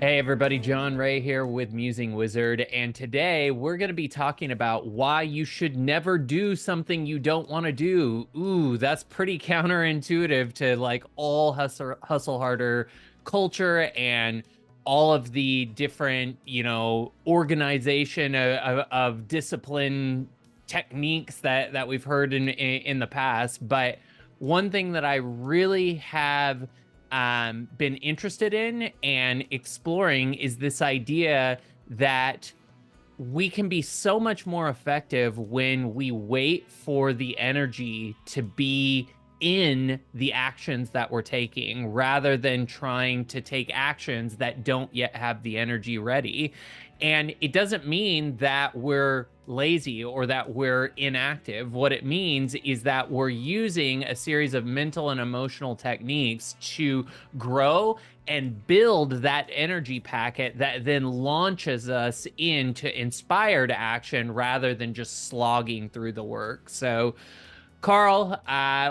Hey everybody, John Ray here with Musing Wizard, and today we're going to be talking about why you should never do something you don't want to do. Ooh, that's pretty counterintuitive to like all hustle harder culture and all of the different, organization of discipline techniques that we've heard in the past. But one thing that I really have been interested in and exploring is this idea that we can be so much more effective when we wait for the energy to be in the actions that we're taking rather than trying to take actions that don't yet have the energy ready. And it doesn't mean that we're lazy or that we're inactive. What it means is that we're using a series of mental and emotional techniques to grow and build that energy packet that then launches us into inspired action rather than just slogging through the work. So, Karl,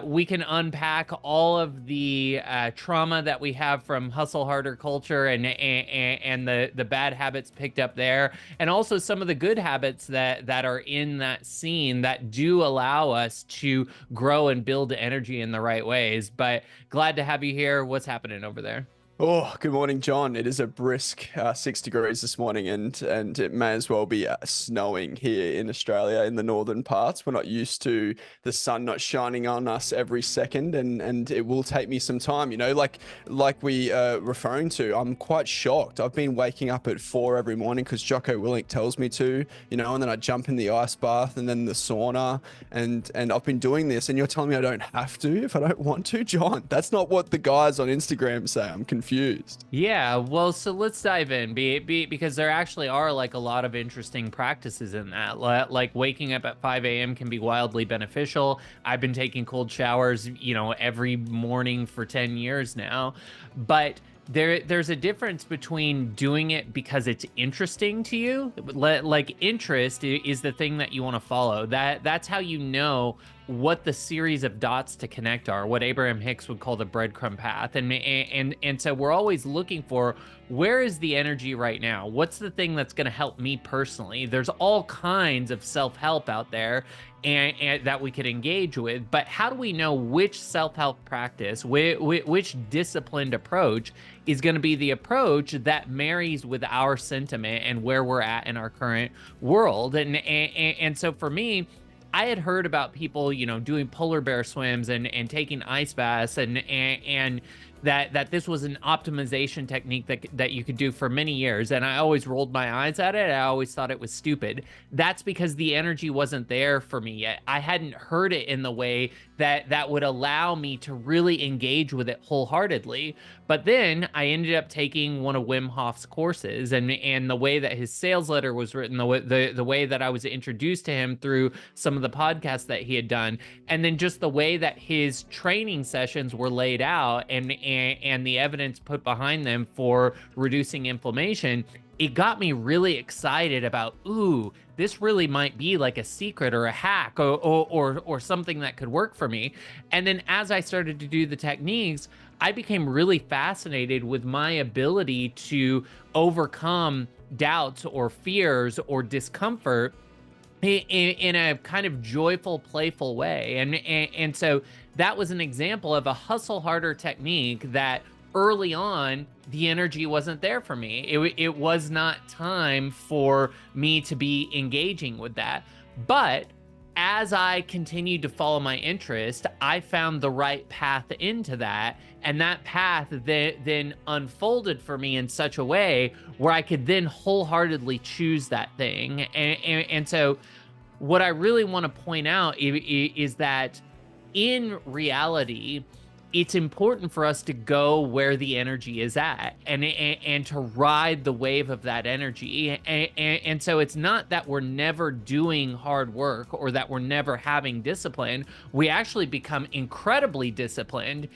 we can unpack all of the trauma that we have from hustle harder culture and the bad habits picked up there, and also some of the good habits that are in that scene that do allow us to grow and build energy in the right ways. But glad to have you here. What's happening over there? Oh, good morning, John. It is a brisk 6 degrees this morning, and it may as well be snowing here in Australia in the northern parts. We're not used to the sun not shining on us every second, and it will take me some time. Like we referring to. I'm quite shocked. I've been waking up at 4 every morning because Jocko Willink tells me to. And then I jump in the ice bath and then the sauna, and I've been doing this. And you're telling me I don't have to if I don't want to, John? That's not what the guys on Instagram say. I'm confused. Yeah, well, so let's dive in because there actually are like a lot of interesting practices in that. Like waking up at 5 a.m. can be wildly beneficial. I've been taking cold showers, every morning for 10 years now. But there's a difference between doing it because it's interesting to you. Like interest is the thing that you want to follow. That's how you know what the series of dots to connect are, what Abraham Hicks would call the breadcrumb path. And so we're always looking for, where is the energy right now? What's the thing that's going to help me personally? There's all kinds of self-help out there and that we could engage with, but how do we know which self-help practice, which disciplined approach is going to be the approach that marries with our sentiment and where we're at in our current world? And so for me, I had heard about people, doing polar bear swims and taking ice baths and that this was an optimization technique that you could do for many years. And I always rolled my eyes at it. I always thought it was stupid. That's because the energy wasn't there for me yet. I hadn't heard it in the way that would allow me to really engage with it wholeheartedly. But then I ended up taking one of Wim Hof's courses, and the way that his sales letter was written, the way that I was introduced to him through some of the podcasts that he had done, and then just the way that his training sessions were laid out and the evidence put behind them for reducing inflammation, it got me really excited about, ooh, this really might be like a secret or a hack or something that could work for me. And then as I started to do the techniques, I became really fascinated with my ability to overcome doubts or fears or discomfort in a kind of joyful, playful way. And so that was an example of a hustle harder technique that early on, the energy wasn't there for me. It was not time for me to be engaging with that. But as I continued to follow my interest, I found the right path into that. And that path then unfolded for me in such a way where I could then wholeheartedly choose that thing. And so what I really want to point out is that in reality, it's important for us to go where the energy is at and to ride the wave of that energy. And so it's not that we're never doing hard work or that we're never having discipline. We actually become incredibly disciplined,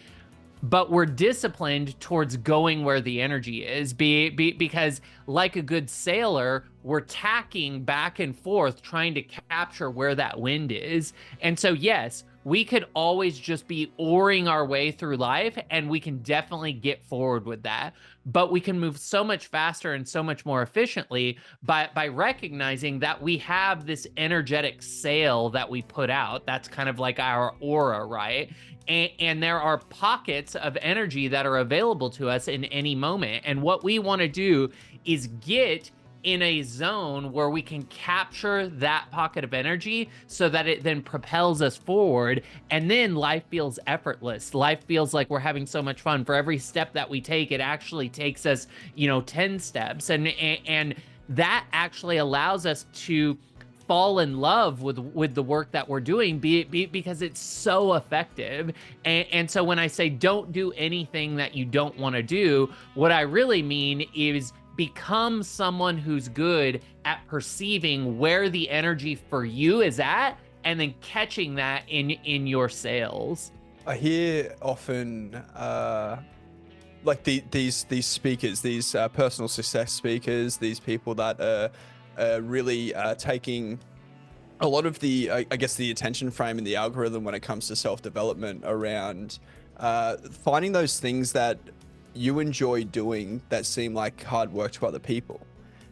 but we're disciplined towards going where the energy is because like a good sailor, we're tacking back and forth trying to capture where that wind is. And so yes, we could always just be oaring our way through life, and we can definitely get forward with that. But we can move so much faster and so much more efficiently by recognizing that we have this energetic sail that we put out. That's kind of like our aura, right? And there are pockets of energy that are available to us in any moment. And what we want to do is get in a zone where we can capture that pocket of energy so that it then propels us forward. And then life feels effortless. Life feels like we're having so much fun. For every step that we take, it actually takes us, 10 steps. And that actually allows us to fall in love with the work that we're doing because it's so effective. And so when I say don't do anything that you don't want to do, what I really mean is become someone who's good at perceiving where the energy for you is at, and then catching that in your sales. I hear often like these speakers, these personal success speakers, these people that are really taking a lot of the, I guess, the attention frame and the algorithm when it comes to self-development around finding those things that you enjoy doing that seem like hard work to other people.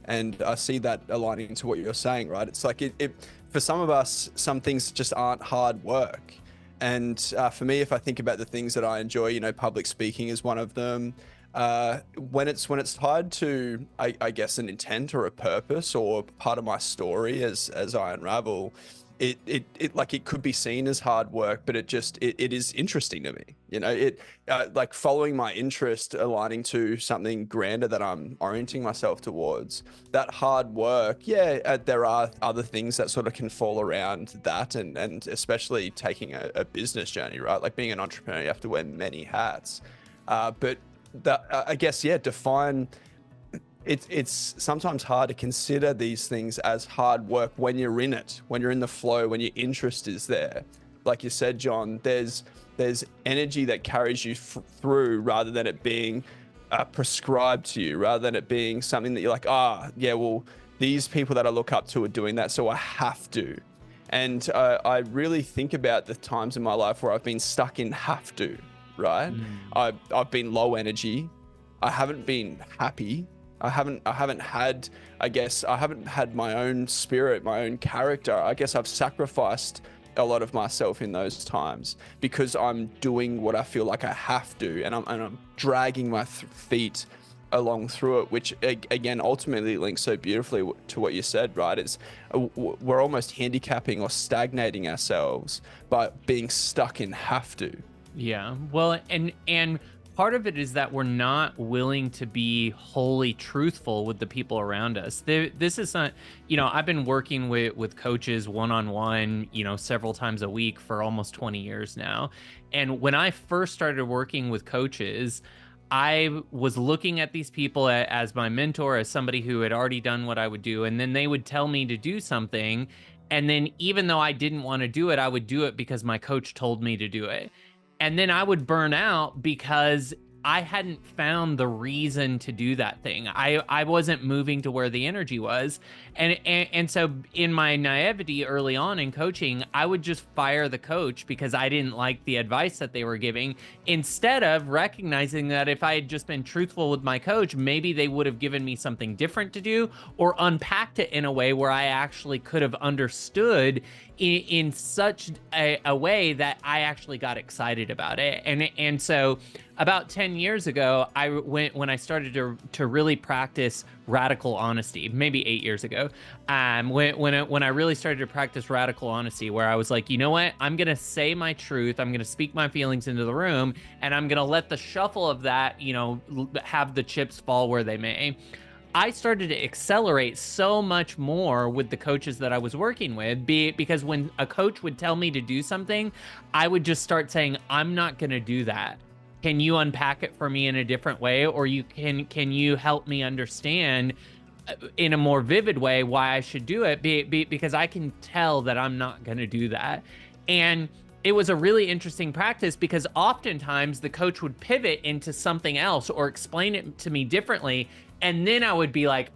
And I see that aligning to what you're saying, right? It's like it for some of us, some things just aren't hard work. And for me, if I think about the things that I enjoy, public speaking is one of them. When it's tied to, I guess, an intent or a purpose or part of my story as I unravel, it like it could be seen as hard work, but it is interesting to me. Like following my interest, aligning to something grander that I'm orienting myself towards. That hard work, there are other things that sort of can fall around that, and especially taking a business journey, right? Like being an entrepreneur, you have to wear many hats. But that, I guess, define. It's sometimes hard to consider these things as hard work when you're in it, when you're in the flow, when your interest is there. Like you said, John, there's energy that carries you through rather than it being prescribed to you, rather than it being something that you're like, well, these people that I look up to are doing that, so I have to. And I really think about the times in my life where I've been stuck in have to, right? I've been low energy. I haven't been happy. I haven't had, I haven't had my own spirit, my own character. I guess I've sacrificed a lot of myself in those times because I'm doing what I feel like I have to, and I'm dragging my feet along through it, which again ultimately links so beautifully to what you said, right? It's we're almost handicapping or stagnating ourselves by being stuck in have to. Yeah. Well, and part of it is that we're not willing to be wholly truthful with the people around us. This is not, I've been working with coaches one-on-one, several times a week for almost 20 years now. And when I first started working with coaches, I was looking at these people as my mentor, as somebody who had already done what I would do. And then they would tell me to do something. And then even though I didn't want to do it, I would do it because my coach told me to do it. And then I would burn out because I hadn't found the reason to do that thing. I wasn't moving to where the energy was. And so in my naivety early on in coaching, I would just fire the coach because I didn't like the advice that they were giving, instead of recognizing that if I had just been truthful with my coach, maybe they would have given me something different to do or unpacked it in a way where I actually could have understood in such a way that I actually got excited about it. And so about 10 years ago, when I started to really practice radical honesty, maybe 8 years ago, when I really started to practice radical honesty, where I was like, you know what, I'm going to say my truth, I'm going to speak my feelings into the room, and I'm going to let the shuffle of that, have the chips fall where they may. I started to accelerate so much more with the coaches that I was working with, because when a coach would tell me to do something, I would just start saying, I'm not going to do that. Can you unpack it for me in a different way? Or can you help me understand in a more vivid way why I should do it? Because I can tell that I'm not going to do that. And it was a really interesting practice because oftentimes the coach would pivot into something else or explain it to me differently. And then I would be like,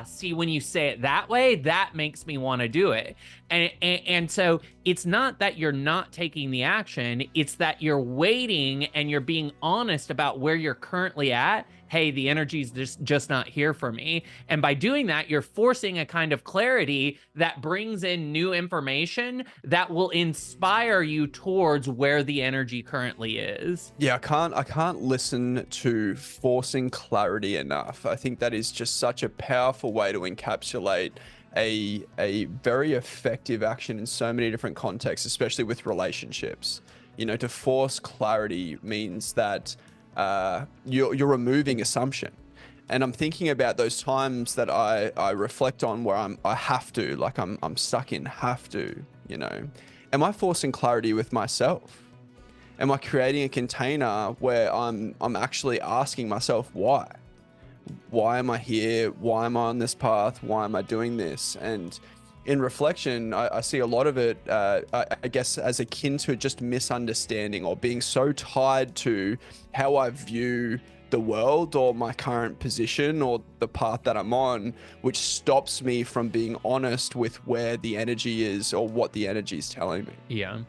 see, when you say it that way, that makes me want to do it. And so it's not that you're not taking the action, it's that you're waiting and you're being honest about where you're currently at. Hey, the energy's just not here for me. And by doing that, you're forcing a kind of clarity that brings in new information that will inspire you towards where the energy currently is. Yeah, I can't listen to forcing clarity enough. I think that is just such a powerful way to encapsulate a very effective action in so many different contexts, especially with relationships. You know, to force clarity means that you're removing assumption. And I'm thinking about those times that I reflect on where I have to, like I'm stuck in have to, you know. Am I forcing clarity with myself? Am I creating a container where I'm actually asking myself why? Why am I here? Why am I on this path? Why am I doing this? And in reflection, I see a lot of it, I guess, as akin to just misunderstanding or being so tied to how I view the world or my current position or the path that I'm on, which stops me from being honest with where the energy is or what the energy is telling me. Yeah.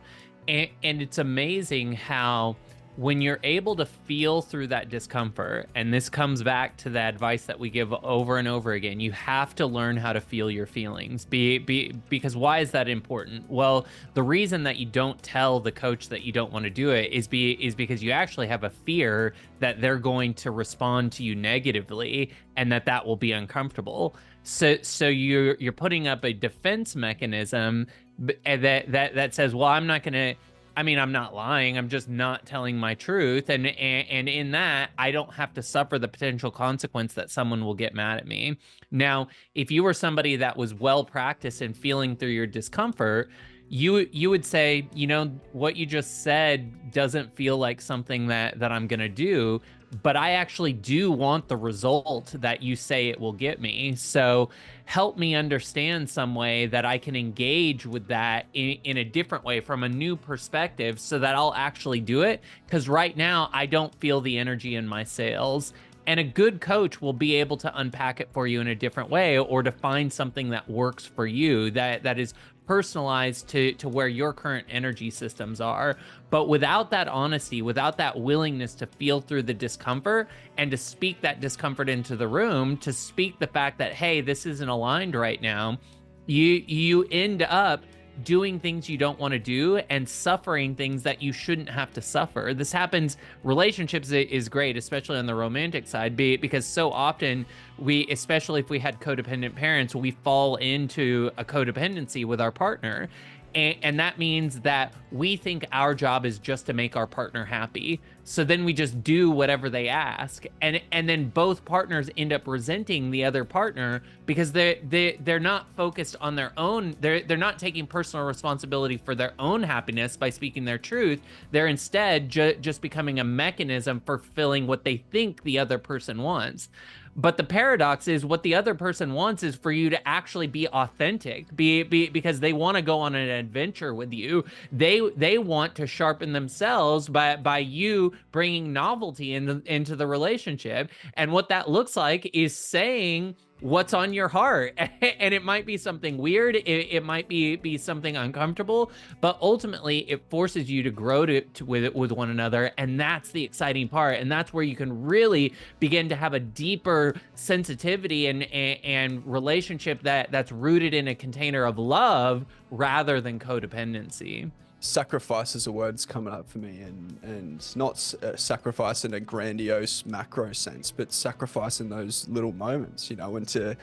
And it's amazing how when you're able to feel through that discomfort, and this comes back to the advice that we give over and over again, you have to learn how to feel your feelings. Because why is that important? Well, the reason that you don't tell the coach that you don't want to do it is because you actually have a fear that they're going to respond to you negatively and that will be uncomfortable. So you're putting up a defense mechanism that says, well, I'm not lying. I'm just not telling my truth. And in that, I don't have to suffer the potential consequence that someone will get mad at me. Now, if you were somebody that was well practiced in feeling through your discomfort, you would say, you know, what you just said doesn't feel like something that I'm going to do, but I actually do want the result that you say it will get me. So help me understand some way that I can engage with that in a different way from a new perspective so that I'll actually do it. Because right now I don't feel the energy in my sails. And a good coach will be able to unpack it for you in a different way or to find something that works for you that is personalized to where your current energy systems are. But without that honesty, without that willingness to feel through the discomfort and to speak that discomfort into the room, to speak the fact that, hey, this isn't aligned right now, you end up doing things you don't want to do and suffering things that you shouldn't have to suffer. This happens, relationships is great, especially on the romantic side, because so often we, especially if we had codependent parents, we fall into a codependency with our partner. And that means that we think our job is just to make our partner happy. So then we just do whatever they ask. And then both partners end up resenting the other partner because they're not focused on their own. They're not taking personal responsibility for their own happiness by speaking their truth. They're instead just becoming a mechanism for fulfilling what they think the other person wants. But the paradox is what the other person wants is for you to actually be authentic, because they want to go on an adventure with you. They want to sharpen themselves by you bringing novelty into the relationship. And what that looks like is saying what's on your heart. And it might be something weird. It might be something uncomfortable, but ultimately it forces you to grow with one another. And that's the exciting part. And that's where you can really begin to have a deeper sensitivity and relationship that's rooted in a container of love rather than codependency. Sacrifice is a word that's coming up for me, and not sacrifice in a grandiose macro sense, but sacrifice in those little moments, you know. And to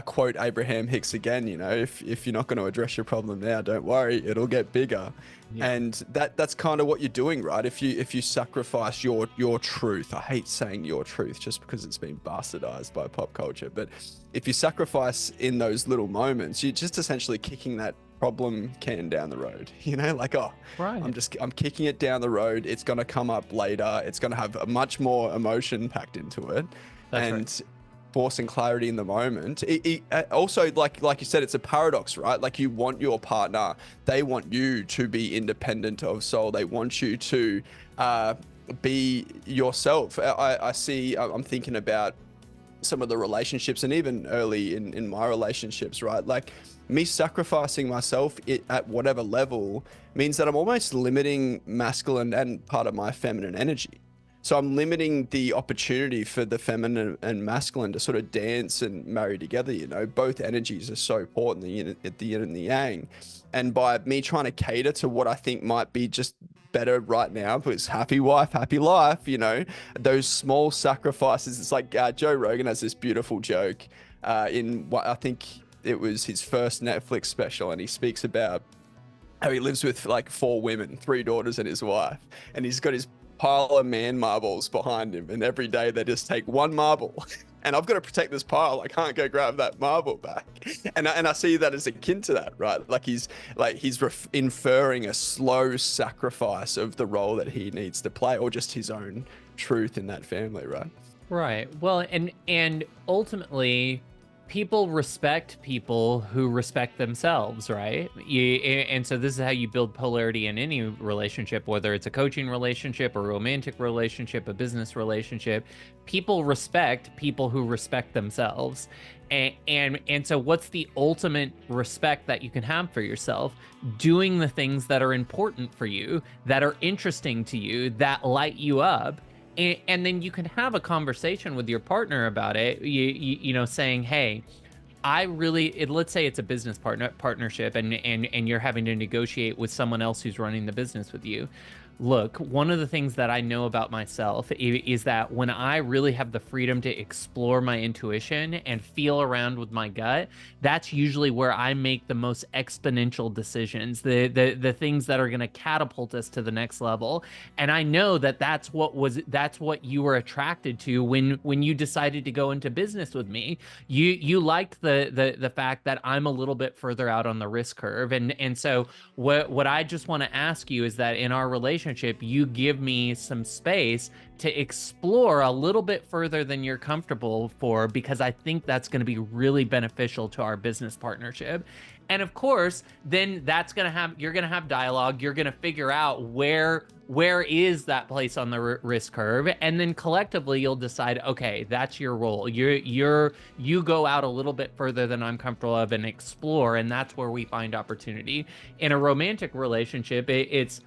quote Abraham Hicks again, you know, if you're not going to address your problem now, don't worry, it'll get bigger. Yeah. And that's kind of what you're doing, right? If you sacrifice your truth, I hate saying your truth just because it's been bastardized by pop culture, but if you sacrifice in those little moments, you're just essentially kicking that problem can down the road, you know, like, oh, right, I'm kicking it down the road. It's going to come up later. It's going to have a much more emotion packed into it. That's and right. Forcing clarity in the moment. Also, like you said, it's a paradox, right? Like, you want your partner, they want you to be independent of soul. They want you to be yourself. I'm thinking about some of the relationships, and even early in my relationships, right? Like me sacrificing myself at whatever level means that I'm almost limiting masculine and part of my feminine energy. So I'm limiting the opportunity for the feminine and masculine to sort of dance and marry together. You know, both energies are so important, the yin and the yang. And by me trying to cater to what I think might be just better right now, because happy wife, happy life, you know, those small sacrifices. It's like Joe Rogan has this beautiful joke in what I think it was his first Netflix special, and he speaks about how he lives with like 4 women, 3 daughters and his wife, and he's got his pile of man marbles behind him, and every day they just take 1 marble and I've got to protect this pile. I can't go grab that marble back. And I see that as akin to that, right? Like he's inferring a slow sacrifice of the role that he needs to play, or just his own truth in that family, right? Right. Well, and ultimately, people respect people who respect themselves, right? And so this is how you build polarity in any relationship, whether it's a coaching relationship, a romantic relationship, a business relationship. People respect people who respect themselves. And so what's the ultimate respect that you can have for yourself? Doing the things that are important for you, that are interesting to you, that light you up. And then you can have a conversation with your partner about it, you know, saying, hey, let's say it's a business partnership and you're having to negotiate with someone else who's running the business with you. Look, one of the things that I know about myself is that when I really have the freedom to explore my intuition and feel around with my gut, that's usually where I make the most exponential decisions, the things that are going to catapult us to the next level. And I know that that's what you were attracted to when you decided to go into business with me. You liked the fact that I'm a little bit further out on the risk curve. And so what I just want to ask you is that in our relationship, you give me some space to explore a little bit further than you're comfortable for, because I think that's going to be really beneficial to our business partnership. And of course, then you're going to have dialogue. You're going to figure out where is that place on the risk curve, and then collectively you'll decide, okay, that's your role. You go out a little bit further than I'm comfortable of and explore, and that's where we find opportunity. In a romantic relationship, it's,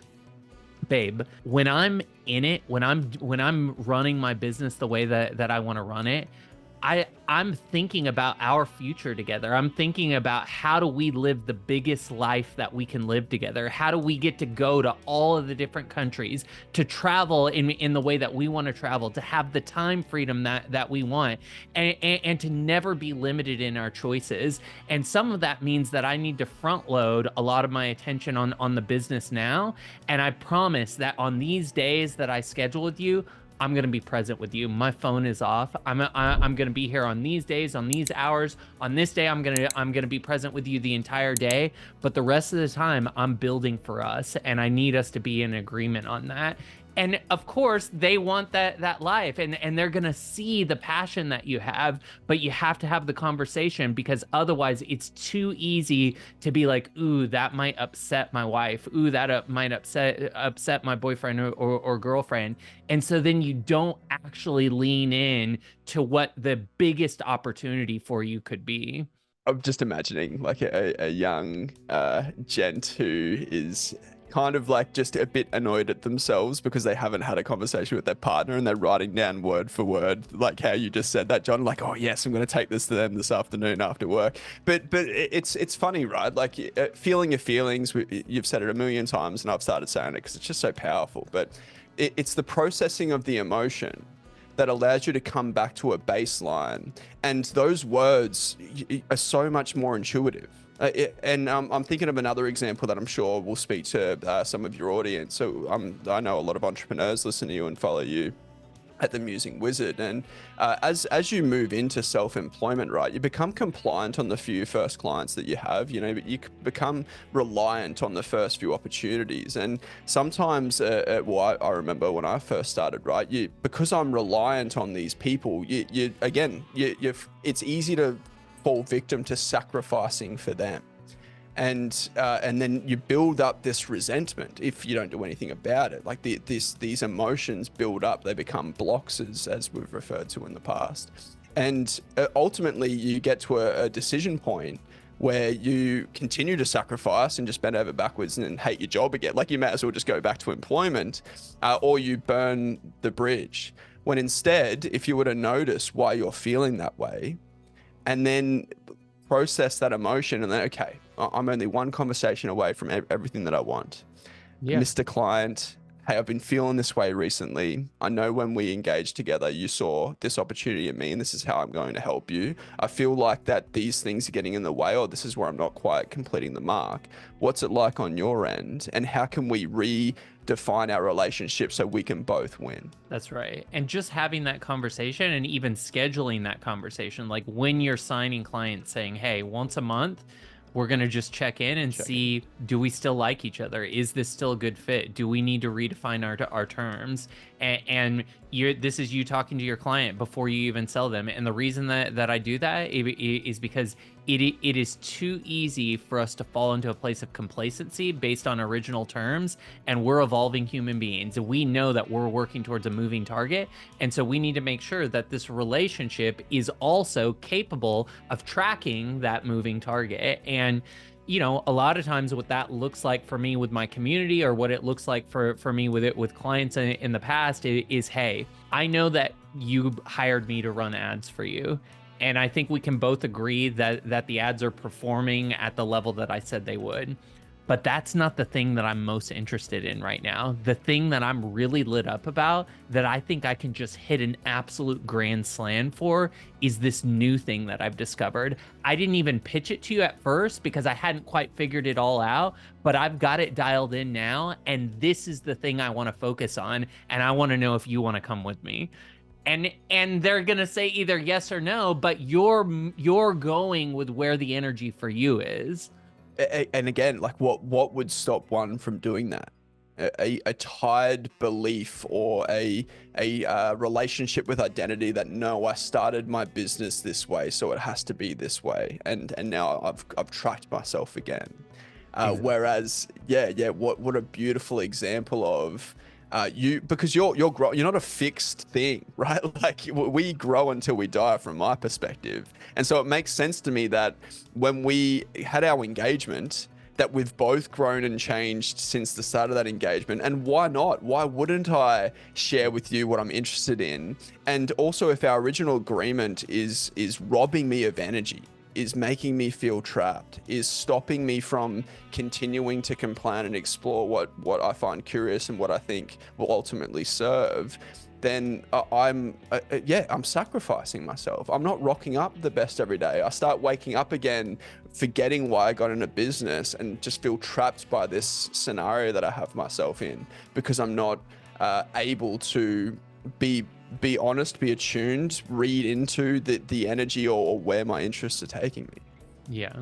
babe, when I'm in it, when I'm running my business the way that I want to run it, I'm thinking about our future together. I'm thinking about, how do we live the biggest life that we can live together? How do we get to go to all of the different countries, to travel in the way that we want to travel, to have the time freedom that we want, and to never be limited in our choices. And some of that means that I need to front load a lot of my attention on the business now. And I promise that on these days that I schedule with you, I'm going to be present with you. My phone is off. I'm going to be here on these days, on these hours. On this day, I'm going to be present with you the entire day. But the rest of the time, I'm building for us, and I need us to be in agreement on that. And of course, they want that life, and they're going to see the passion that you have, but you have to have the conversation, because otherwise it's too easy to be like, ooh, that might upset my wife. Ooh, that might upset my boyfriend or girlfriend. And so then you don't actually lean in to what the biggest opportunity for you could be. I'm just imagining like a young gent who is kind of like just a bit annoyed at themselves because they haven't had a conversation with their partner, and they're writing down word for word like how you just said that, John, like, oh yes, I'm going to take this to them this afternoon after work. But it's funny, right? Like feeling your feelings, you've said it a million times and I've started saying it because it's just so powerful, but it's the processing of the emotion that allows you to come back to a baseline, and those words are so much more intuitive. I'm thinking of another example that I'm sure will speak to some of your audience. So I know a lot of entrepreneurs listen to you and follow you at the Musing Wizard. And as you move into self-employment, right, you become compliant on the few first clients that you have, you know, but you become reliant on the first few opportunities. And sometimes, well, I remember when I first started, right, because I'm reliant on these people, it's easy to fall victim to sacrificing for them, and then you build up this resentment if you don't do anything about it. Like these emotions build up, they become blocks, as we've referred to in the past. And ultimately, you get to a decision point where you continue to sacrifice and just bend over backwards and hate your job again. Like, you might as well just go back to employment, or you burn the bridge. When instead, if you were to notice why you're feeling that way, and then process that emotion, and then, okay, I'm only one conversation away from everything that I want. Yeah. Mr. Client, hey, I've been feeling this way recently. I know when we engaged together, you saw this opportunity in me, and this is how I'm going to help you. I feel like that these things are getting in the way, or this is where I'm not quite completing the mark. What's it like on your end? And how can we redefine our relationship so we can both win? That's right. And just having that conversation and even scheduling that conversation, like when you're signing clients saying, hey, once a month, we're going to just check in and see, do we still like each other? Is this still a good fit? Do we need to redefine our terms? And this is you talking to your client before you even sell them. And the reason that I do that is because it is too easy for us to fall into a place of complacency based on original terms. And we're evolving human beings. We know that we're working towards a moving target. And so we need to make sure that this relationship is also capable of tracking that moving target. And you know, a lot of times what that looks like for me with my community, or what it looks like for me with clients in the past is, hey, I know that you hired me to run ads for you. And I think we can both agree that the ads are performing at the level that I said they would. But that's not the thing that I'm most interested in right now. The thing that I'm really lit up about, that I think I can just hit an absolute grand slam for, is this new thing that I've discovered. I didn't even pitch it to you at first because I hadn't quite figured it all out, but I've got it dialed in now. And this is the thing I want to focus on. And I want to know if you want to come with me. And they're going to say either yes or no, but you're going with where the energy for you is. And again, like, what would stop one from doing that? A tired belief, or a relationship with identity that, no, I started my business this way, so it has to be this way, and now I've tracked myself again. Exactly. Whereas, what a beautiful example of because you're not a fixed thing, right? Like, we grow until we die, from my perspective. And so it makes sense to me that when we had our engagement, that we've both grown and changed since the start of that engagement. And why not? Why wouldn't I share with you what I'm interested in? And also, if our original agreement is robbing me of energy, is making me feel trapped, is stopping me from continuing to complain and explore what I find curious and what I think will ultimately serve, then I'm sacrificing myself. I'm not rocking up the best every day. I start waking up again, forgetting why I got into business, and just feel trapped by this scenario that I have myself in, because I'm not able to be honest, be attuned, read into the energy or where my interests are taking me. Yeah.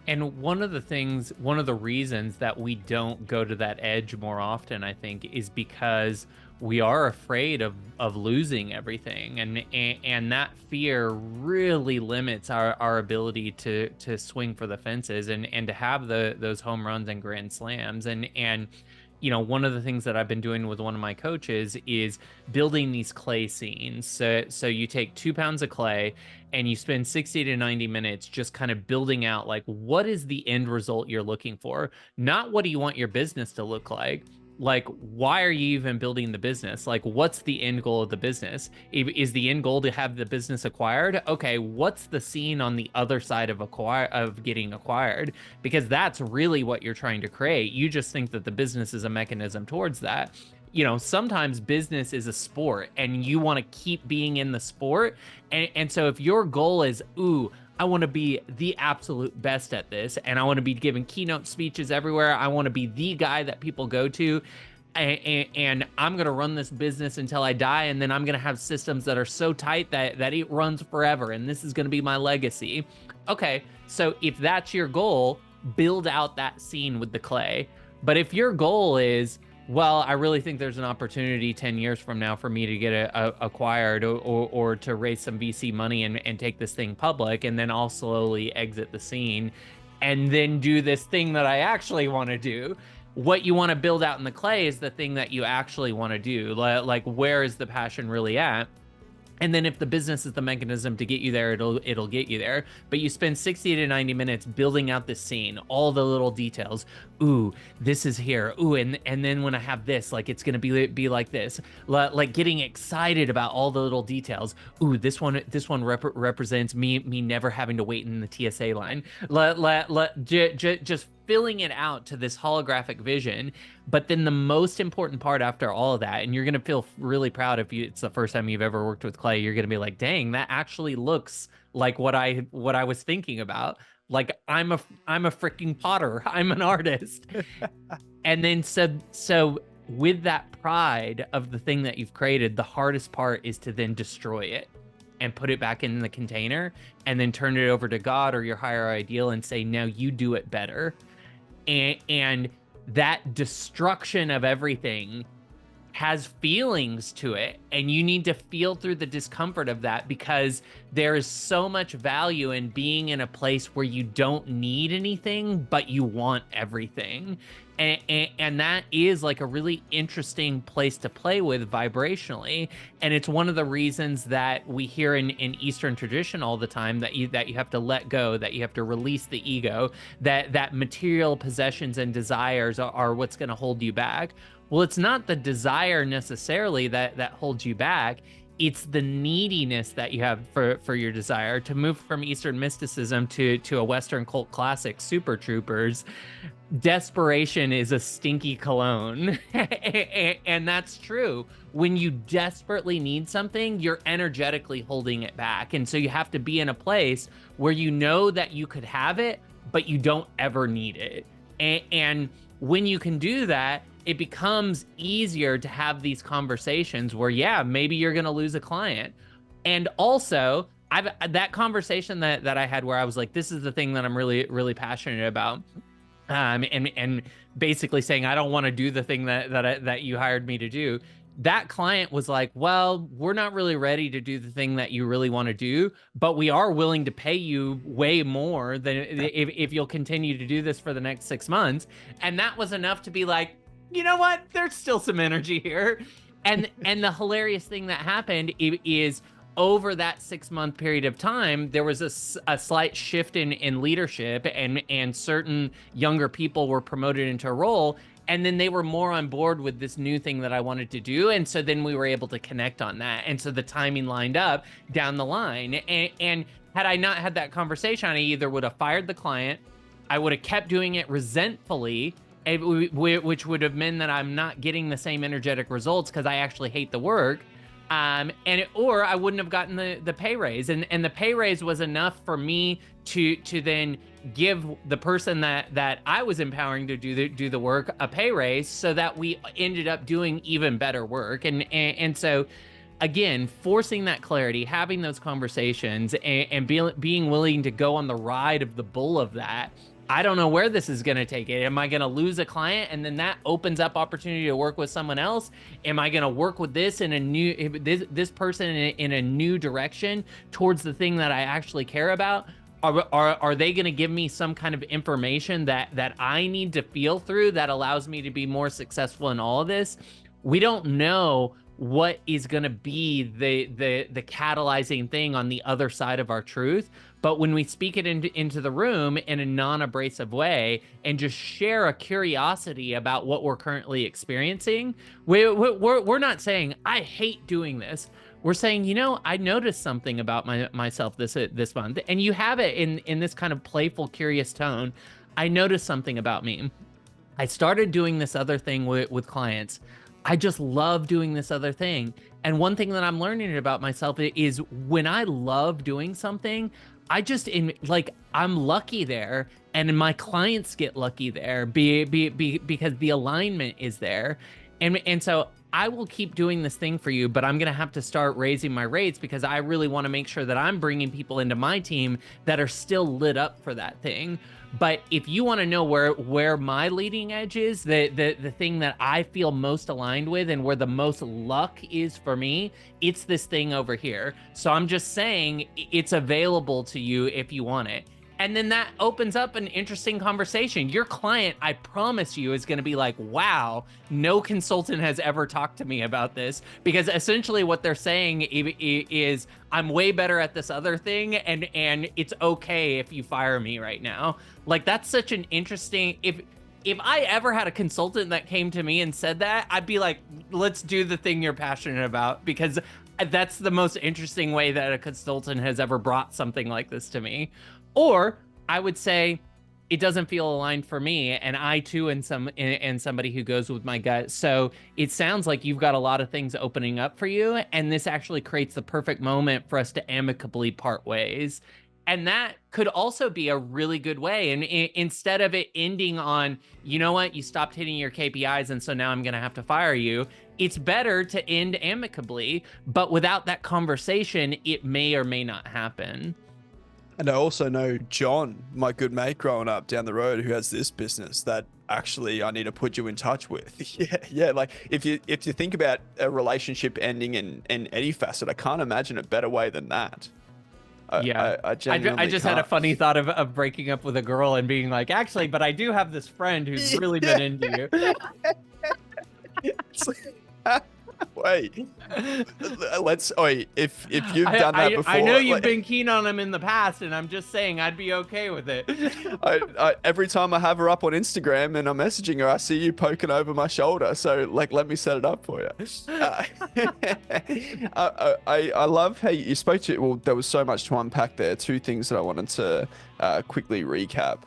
And one of the reasons that we don't go to that edge more often, I think, is because we are afraid of losing everything. And that fear really limits our ability to swing for the fences and to have those home runs and grand slams. And you know, one of the things that I've been doing with one of my coaches is building these clay scenes. So you take 2 pounds of clay and you spend 60 to 90 minutes just kind of building out, like, what is the end result you're looking for? Not what do you want your business to look like? Like, why are you even building the business? Like, what's the end goal of the business? Is the end goal to have the business acquired? Okay, what's the scene on the other side of getting acquired? Because that's really what you're trying to create. You just think that the business is a mechanism towards that. You know, sometimes business is a sport and you want to keep being in the sport. And so if your goal is, ooh, I want to be the absolute best at this, and I want to be giving keynote speeches everywhere, I want to be the guy that people go to, and I'm going to run this business until I die, and then I'm going to have systems that are so tight that it runs forever, and this is going to be my legacy. Okay, so if that's your goal, build out that scene with the clay. But if your goal is, well, I really think there's an opportunity 10 years from now for me to get acquired or to raise some VC money and take this thing public, and then I'll slowly exit the scene and then do this thing that I actually want to do. What you want to build out in the clay is the thing that you actually want to do. Like, where is the passion really at? And then if the business is the mechanism to get you there, it'll get you there. But you spend 60 to 90 minutes building out this scene, all the little details. Ooh, this is here. Ooh, and then when I have this, like it's gonna be like this. Like getting excited about all the little details. Ooh, this one represents me never having to wait in the TSA line. Just filling it out to this holographic vision. But then the most important part after all of that, and you're going to feel really proud if it's the first time you've ever worked with clay, you're going to be like, dang, that actually looks like what I was thinking about. Like I'm a freaking potter. I'm an artist. And then so with that pride of the thing that you've created, the hardest part is to then destroy it and put it back in the container and then turn it over to God or your higher ideal and say, now you do it better. And that destruction of everything has feelings to it, and you need to feel through the discomfort of that, because there is so much value in being in a place where you don't need anything but you want everything. And that is like a really interesting place to play with vibrationally. And it's one of the reasons that we hear in Eastern tradition all the time that you have to let go, that you have to release the ego, that material possessions and desires are what's going to hold you back. Well, it's not the desire necessarily that holds you back. It's the neediness that you have for your desire. To move from Eastern mysticism to a Western cult classic, Super Troopers, desperation is a stinky cologne. And that's true. When you desperately need something, you're energetically holding it back. And so you have to be in a place where you know that you could have it, but you don't ever need it. And when you can do that, it becomes easier to have these conversations where, yeah, maybe you're going to lose a client. And also, that conversation that I had where I was like, this is the thing that I'm really, really passionate about. And basically saying, I don't want to do the thing that you hired me to do. That client was like, well, we're not really ready to do the thing that you really want to do, but we are willing to pay you way more than if you'll continue to do this for the next 6 months. And that was enough to be like, you know what? There's still some energy here. And the hilarious thing that happened is over that 6-month period of time, there was a slight shift in leadership, and certain younger people were promoted into a role. And then they were more on board with this new thing that I wanted to do. And so then we were able to connect on that. And so the timing lined up down the line. And had I not had that conversation, I either would have fired the client, I would have kept doing it resentfully, which would have meant that I'm not getting the same energetic results because I actually hate the work. Or I wouldn't have gotten the pay raise. And the pay raise was enough for me to then give the person that I was empowering to do the work a pay raise, so that we ended up doing even better work. And so again, forcing that clarity, having those conversations, and being willing to go on the ride of the bull of that. I don't know where this is going to take it. Am I going to lose a client and then that opens up opportunity to work with someone else? Am I going to work with this this person in a new direction towards the thing that I actually care about? Are they going to give me some kind of information that I need to feel through that allows me to be more successful in all of this? We don't know what is going to be the catalyzing thing on the other side of our truth. But when we speak it into the room in a non-abrasive way and just share a curiosity about what we're currently experiencing, we're not saying, I hate doing this. We're saying, you know, I noticed something about myself this month. And you have it in this kind of playful, curious tone. I noticed something about me. I started doing this other thing with clients. I just love doing this other thing. And one thing that I'm learning about myself is when I love doing something, I'm lucky there, and my clients get lucky there because the alignment is there. And so I will keep doing this thing for you, but I'm going to have to start raising my rates because I really want to make sure that I'm bringing people into my team that are still lit up for that thing. But if you want to know where my leading edge is, the thing that I feel most aligned with and where the most luck is for me, it's this thing over here. So I'm just saying it's available to you if you want it. And then that opens up an interesting conversation. Your client, I promise you, is going to be like, wow, no consultant has ever talked to me about this. Because essentially what they're saying is, I'm way better at this other thing, and it's okay if you fire me right now. Like, that's such an interesting, if I ever had a consultant that came to me and said that, I'd be like, let's do the thing you're passionate about, because that's the most interesting way that a consultant has ever brought something like this to me. Or I would say it doesn't feel aligned for me, and I too am somebody who goes with my gut. So it sounds like you've got a lot of things opening up for you, and this actually creates the perfect moment for us to amicably part ways. And that could also be a really good way. And instead of it ending on, you know what, you stopped hitting your KPIs, and so now I'm going to have to fire you, it's better to end amicably. But without that conversation, it may or may not happen. And I also know John, my good mate growing up down the road, who has this business that actually I need to put you in touch with. Yeah. Like if you think about a relationship ending in any facet, I can't imagine a better way than that. I genuinely just can't. had a funny thought of breaking up with a girl and being like, actually, but I do have this friend who's really been into you. Wait, if you've done that before, I know you've been keen on him in the past, and I'm just saying I'd be okay with it. Every time I have her up on Instagram and I'm messaging her, I see you poking over my shoulder. So like, let me set it up for you. I love how you spoke to. Well, there was so much to unpack there. Two things that I wanted to quickly recap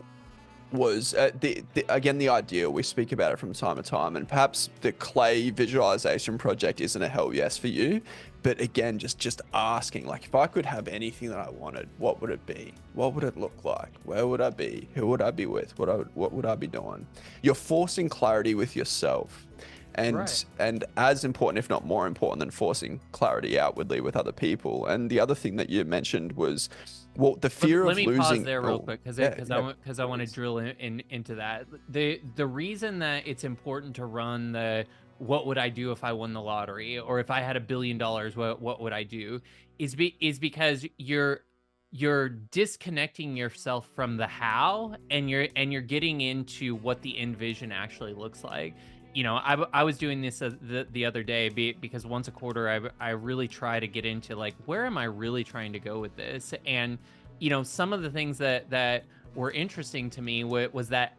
was again the ideal. We speak about it from time to time, and perhaps the clay visualization project isn't a hell yes for you, but again, just asking, like, if I could have anything that I wanted, what would it be? What would it look like? Where would I be? Who would I be with? What would I be doing? You're forcing clarity with yourself, and Right. and as important, if not more important, than forcing clarity outwardly with other people. And the other thing that you mentioned was, well, the fear of losing. Let me pause there real quick, because yeah. I want to drill into that. The reason that it's important to run the what would I do if I won the lottery, or if I had $1 billion, what would I do, is because you're disconnecting yourself from the how, and you're getting into what the end vision actually looks like. You know, I was doing this the other day because once a quarter I really try to get into, like, where am I really trying to go with this? And, you know, some of the things that were interesting to me was that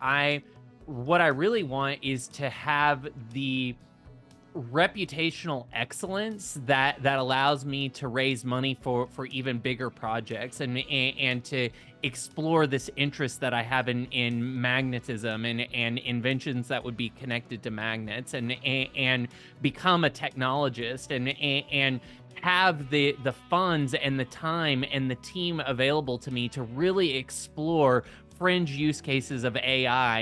what I really want is to have the reputational excellence that allows me to raise money for even bigger projects, and to explore this interest that I have in magnetism and inventions that would be connected to magnets, and become a technologist, and have the funds and the time and the team available to me to really explore fringe use cases of AI,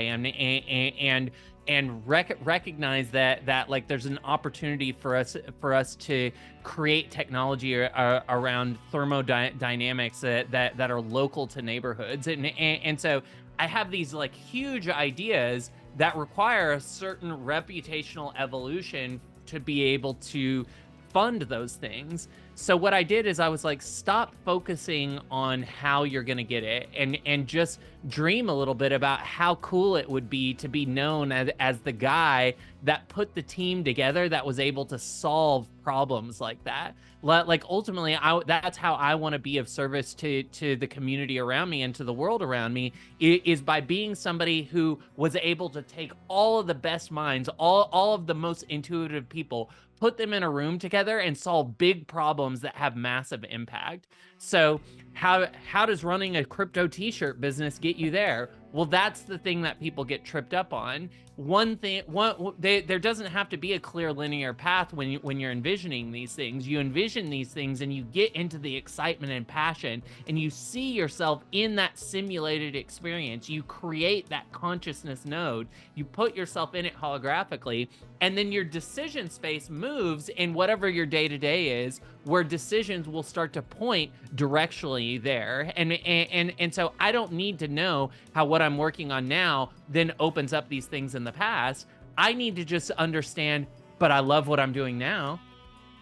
and recognize that like there's an opportunity for us to create technology around thermodynamics that are local to neighborhoods, and so I have these like huge ideas that require a certain reputational evolution to be able to fund those things. So what I did is I was like, stop focusing on how you're going to get it, and just dream a little bit about how cool it would be to be known as the guy that put the team together that was able to solve problems like that. Like ultimately, that's how I want to be of service to the community around me and to the world around me, is by being somebody who was able to take all of the best minds, all of the most intuitive people, put them in a room together and solve big problems that have massive impact. So how does running a crypto t-shirt business get you there? Well, that's the thing that people get tripped up on. There doesn't have to be a clear linear path when you're envisioning these things. You envision these things and you get into the excitement and passion, and you see yourself in that simulated experience. You create that consciousness node. You put yourself in it holographically, and then your decision space moves in whatever your day-to-day is, where decisions will start to point directionally there. And so I don't need to know how what I'm working on now then opens up these things in the past. I need to just understand, but I love what I'm doing now.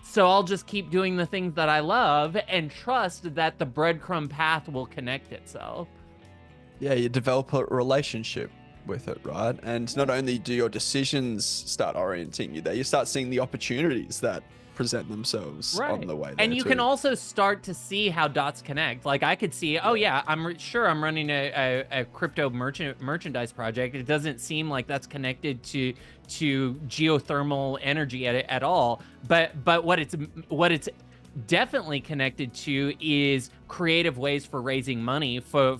So I'll just keep doing the things that I love and trust that the breadcrumb path will connect itself. Yeah, you develop a relationship with it, right? And not only do your decisions start orienting you there, you start seeing the opportunities that present themselves on Right. the way And there you can too. also start to see how dots connect. Like I could see, oh Yeah. yeah, sure I'm running a crypto merchandise project. It doesn't seem like that's connected to geothermal energy at all. But what it's definitely connected to is creative ways for raising money, for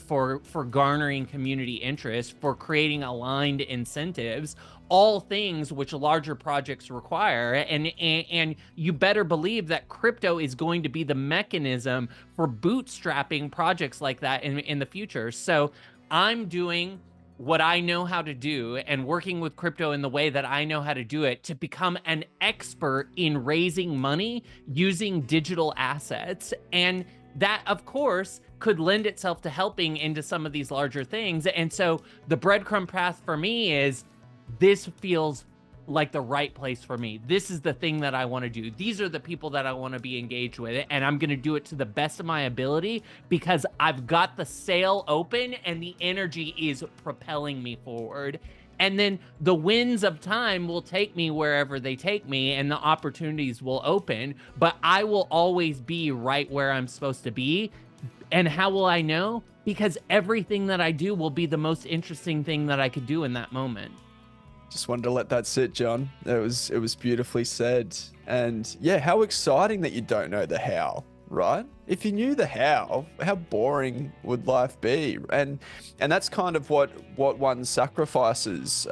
garnering community interest, for creating aligned incentives, all things which larger projects require. And you better believe that crypto is going to be the mechanism for bootstrapping projects like that in the future. So I'm doing what I know how to do and working with crypto in the way that I know how to do it to become an expert in raising money using digital assets. And that, of course, could lend itself to helping into some of these larger things. And so the breadcrumb path for me is, this feels like the right place for me. This is the thing that I want to do. These are the people that I want to be engaged with, and I'm going to do it to the best of my ability because I've got the sail open and the energy is propelling me forward. And then the winds of time will take me wherever they take me and the opportunities will open, but I will always be right where I'm supposed to be. And how will I know? Because everything that I do will be the most interesting thing that I could do in that moment. Just wanted to let that sit, John. It was beautifully said. And yeah, how exciting that you don't know the how, right? If you knew the how boring would life be? And that's kind of what one sacrifices.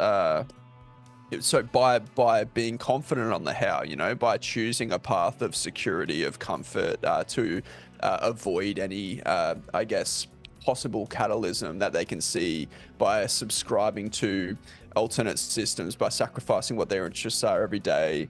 So by being confident on the how, by choosing a path of security, of comfort, to avoid any, I guess, possible catalysm that they can see by subscribing to alternate systems, by sacrificing what their interests are every day.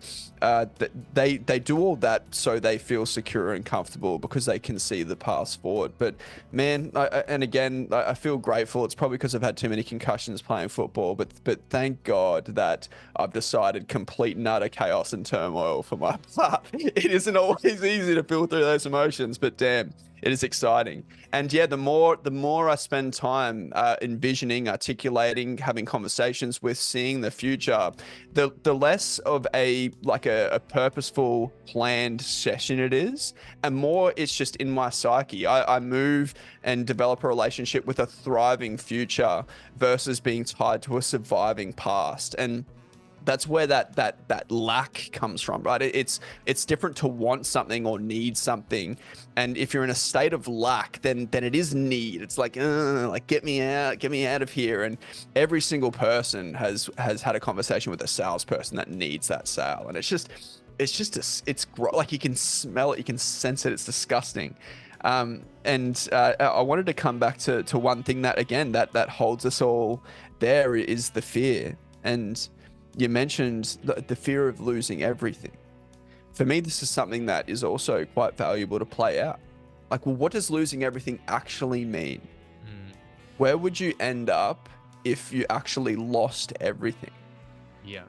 They do all that so they feel secure and comfortable because they can see the path forward. But man, I feel grateful. It's probably because I've had too many concussions playing football, but thank God that I've decided complete and utter chaos and turmoil for my part. It isn't always easy to feel through those emotions, but damn, it is exciting. And yeah, the more I spend time envisioning, articulating, having conversations with, seeing the future, the less of a purposeful, planned session it is, and more it's just in my psyche. I move and develop a relationship with a thriving future versus being tied to a surviving past. And that's where that lack comes from, right? It's different to want something or need something, and if you're in a state of lack, then it is need. It's like get me out of here. And every single person has had a conversation with a salesperson that needs that sale, and like you can smell it, you can sense it. It's disgusting. I wanted to come back to one thing that again that holds us all there is the fear. And you mentioned the fear of losing everything. For me, this is something that is also quite valuable to play out. Like, well, what does losing everything actually mean? Where would you end up if you actually lost everything? Yeah.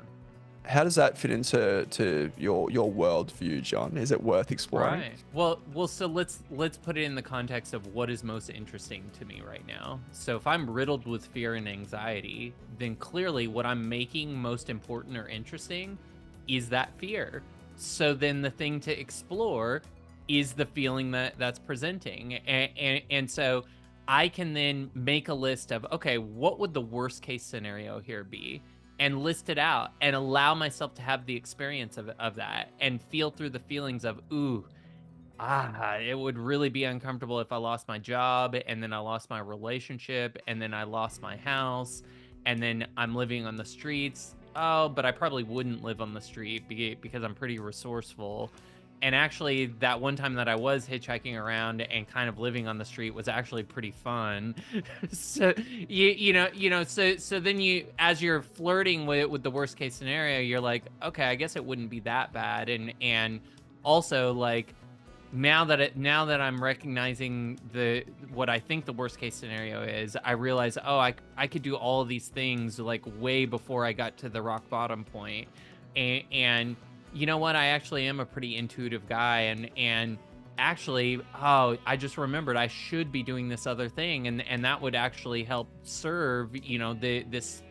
How does that fit into your worldview, John? Is it worth exploring? Right. Well. So let's put it in the context of what is most interesting to me right now. So if I'm riddled with fear and anxiety, then clearly what I'm making most important or interesting is that fear. So then the thing to explore is the feeling that's presenting, and so I can then make a list of, okay, what would the worst case scenario here be? And list it out and allow myself to have the experience of that and feel through the feelings of, it would really be uncomfortable if I lost my job and then I lost my relationship and then I lost my house and then I'm living on the streets. Oh, but I probably wouldn't live on the street because I'm pretty resourceful. And actually, that one time that I was hitchhiking around and kind of living on the street was actually pretty fun. So so then as you're flirting with the worst case scenario, you're like, okay, I guess it wouldn't be that bad. And also like now that I'm recognizing what I think the worst case scenario is, I realize, I could do all of these things like way before I got to the rock bottom point. And you know what? I actually am a pretty intuitive guy, and actually, oh, I just remembered I should be doing this other thing, and that would actually help serve, you know, this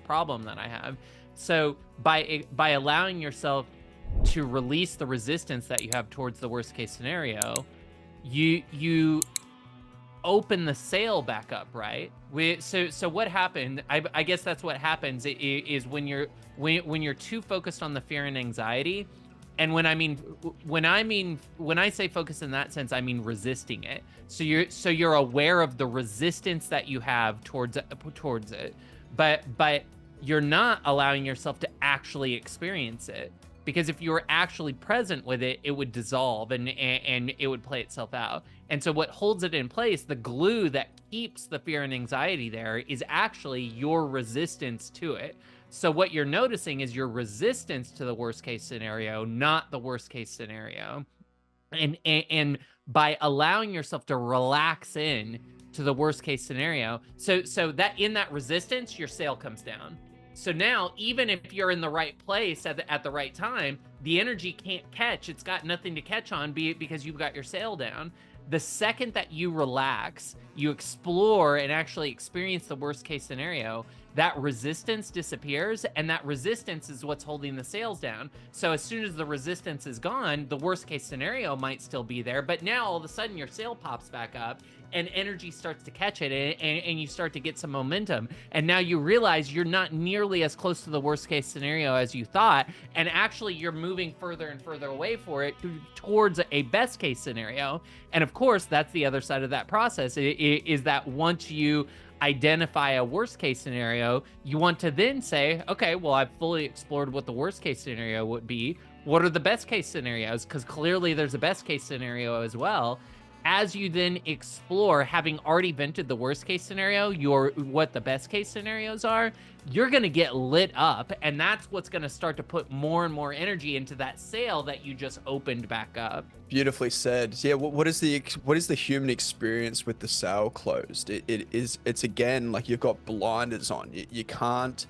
problem that I have. So by allowing yourself to release the resistance that you have towards the worst case scenario, you open the sail back up, right? So what happened, I guess that's what happens, is when you're too focused on the fear and anxiety. And when I say focus in that sense, I mean resisting it. So you're aware of the resistance that you have towards it, but you're not allowing yourself to actually experience it. Because if you were actually present with it, it would dissolve and it would play itself out. And so what holds it in place, the glue that keeps the fear and anxiety there, is actually your resistance to it. So what you're noticing is your resistance to the worst case scenario, not the worst case scenario. And by allowing yourself to relax in to the worst case scenario, so that in that resistance, your sail comes down. So now, even if you're in the right place at the right time, the energy can't catch. It's got nothing to catch on, be it because you've got your sail down. The second that you relax, you explore and actually experience the worst case scenario, that resistance disappears, and that resistance is what's holding the sails down. So as soon as the resistance is gone, the worst case scenario might still be there, but now all of a sudden your sail pops back up and energy starts to catch it, and you start to get some momentum. And now you realize you're not nearly as close to the worst case scenario as you thought, and actually you're moving further and further away for it towards a best case scenario. And of course, that's the other side of that process, is that once you identify a worst case scenario, you want to then say, okay, well, I've fully explored what the worst case scenario would be. What are the best case scenarios? Because clearly there's a best case scenario as well. As you then explore, having already vented the worst case scenario, what the best case scenarios are, you're going to get lit up, and that's what's going to start to put more and more energy into that sail that you just opened back up. Beautifully said. Yeah. What is the human experience with the sail closed? It's again, like you've got blinders on. You can't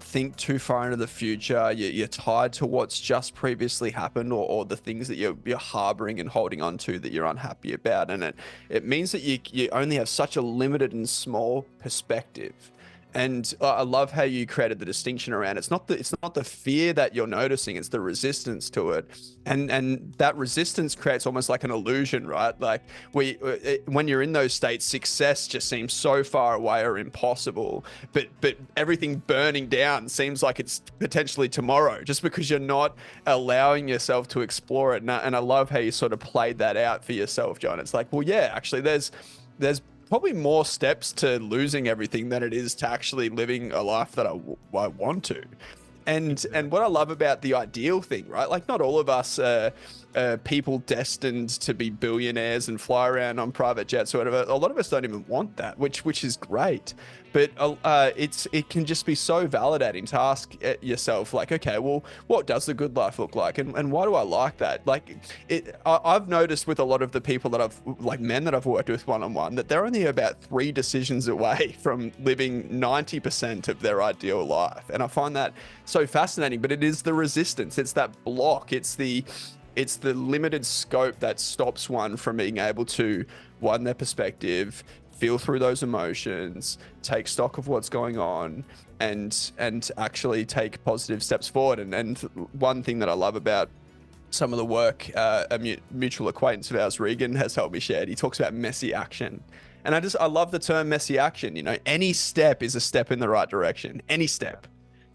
think too far into the future. You're tied to what's just previously happened, or the things that you're harboring and holding on to that you're unhappy about. And it means that you only have such a limited and small perspective. And I love how you created the distinction around it's not the fear that you're noticing, it's the resistance to it. And that resistance creates almost like an illusion, right? Like when you're in those states, success just seems so far away or impossible, but everything burning down seems like it's potentially tomorrow, just because you're not allowing yourself to explore it. And I love how you sort of played that out for yourself, John. It's like, well, yeah, actually there's probably more steps to losing everything than it is to actually living a life that I want to. And what I love about the ideal thing, right? Like, not all of us are people destined to be billionaires and fly around on private jets or whatever. A lot of us don't even want that, which is great. But it can just be so validating to ask yourself, like, okay, well, what does the good life look like, and why do I like that? Like, I've noticed with a lot of the people that men that I've worked with one-on-one, that they're only about 3 decisions away from living 90% of their ideal life, and I find that so fascinating. But it is the resistance, it's that block, it's the limited scope that stops one from being able to widen their perspective, feel through those emotions, take stock of what's going on, and actually take positive steps forward. And one thing that I love about some of the work a mutual acquaintance of ours, Regan, has helped me share, he talks about messy action. And I love the term messy action. You know, any step is a step in the right direction. Any step.